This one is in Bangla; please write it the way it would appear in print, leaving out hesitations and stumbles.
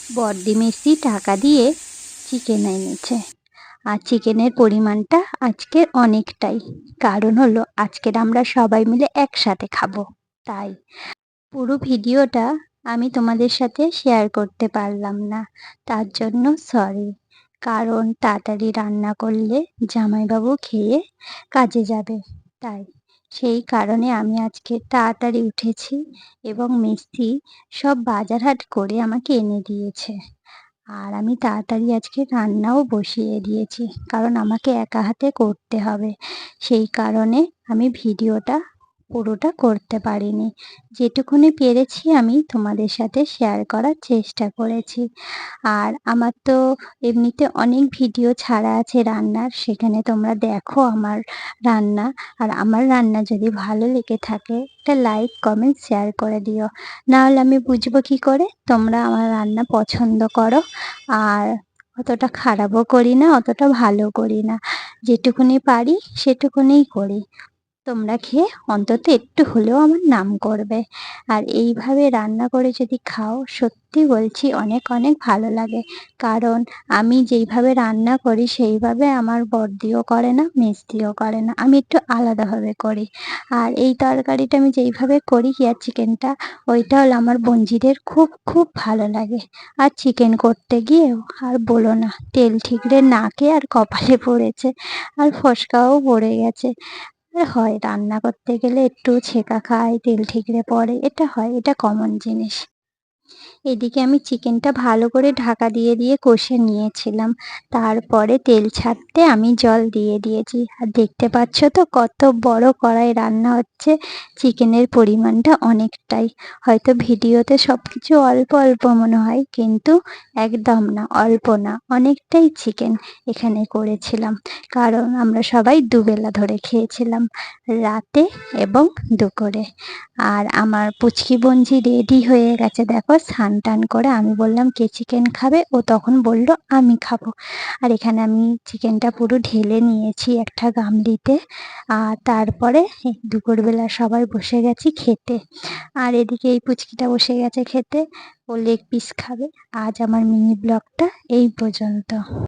বড়দি মিস্ত্রি টাকা দিয়ে চিকেন এনেছে, আর চিকেনের পরিমাণটা আজকে অনেকটাই। কারণ হলো আজকের আমরা সবাই মিলে একসাথে খাবো, তাই পুরো ভিডিওটা আমি তোমাদের সাথে শেয়ার করতে পারলাম না, তার জন্য সরি। কারণ তাড়াতাড়ি রান্না করলে জামাইবাবু খেয়ে কাজে যাবে, তাই সেই কারণে আমি আজকে তাড়াতাড়ি উঠেছি এবং মিস্ত্রি সব বাজার হাট করে আমাকে এনে দিয়েছে। আর আমি তাড়াতাড়ি আজকে রান্নাও বসিয়ে দিয়েছি, কারণ আমাকে একা হাতে করতে হবে। সেই কারণে আমি ভিডিওটা পুরোটা করতে পারিনি। যেটুকুনি পেরেছি আমি তোমাদের সাথে শেয়ার করার চেষ্টা করেছি। আর আমার তো এমনিতে অনেক ভিডিও ছাড়া আছে রান্নার, সেখানে তোমরা দেখো আমার রান্না। আর আমার রান্না যদি ভালো লেগে থাকে একটা লাইক, কমেন্ট, শেয়ার করে দিও। নাহলে আমি বুঝবো কী করে তোমরা আমার রান্না পছন্দ করো। আর অতটা খারাপও করি না, অতটা ভালো করি না। যেটুকুনি পারি সেটুকুনিই করি। তোমরা খেয়ে অন্তত একটু হলেও আমার নাম করবে। আর এইভাবে রান্না করে যদি খাও, সত্যি বলছি অনেক অনেক ভালো লাগে। কারণ আমি যেইভাবে রান্না করি সেইভাবে আমার বড়দিও করে না, মেজদিও করে না। আমি একটু আলাদাভাবে করি। আর এই তরকারিটা আমি যেইভাবে করি আর চিকেনটা, ওইটা হলো আমার বোনঝিদের খুব খুব ভালো লাগে। আর চিকেন করতে গিয়েও আর বলো না, তেল ঠিকরে নাকে আর কপালে পড়েছে, আর ফোসকাও পড়ে গেছে। হয় রান্না করতে গেলে একটু ছেঁকা খায়, তেল ঠিকরে পড়ে, এটা হয়, এটা কমন জিনিস। এদিকে আমি চিকেনটা ভালো করে ঢাকা দিয়ে দিয়ে কষে নিয়েছিলাম। তারপরে তেল ছাড়তে আমি জল দিয়ে দিয়েছি। আর দেখতে পাচ্ছ তো কত বড় কড়াই রান্না হচ্ছে। চিকেনের পরিমাণটা অনেকটাই। হয়তো ভিডিওতে সব কিছু অল্প অল্প মনে হয়, কিন্তু একদম না, অল্প না, অনেকটাই চিকেন এখানে করেছিলাম। কারণ আমরা সবাই দুবেলা ধরে খেয়েছিলাম, রাতে এবং দুপুরে। আর আমার পুচকি বোনঝি রেডি হয়ে গেছে, দেখো স্নান টান করে। আমি বললাম কে চিকেন খাবে, ও তখন বলল আমি খাবো। আর এখানে আমি চিকেনটা পুরো ঢেলে নিয়েছি একটা গামলিতে। আর তারপরে দুপুরবেলা সবাই বসে গেছি খেতে। আর এদিকে এই পুচকিটা বসে গেছে খেতে, ও লেগ পিস খাবে। আজ আমার মিনি ব্লগটা এই পর্যন্ত।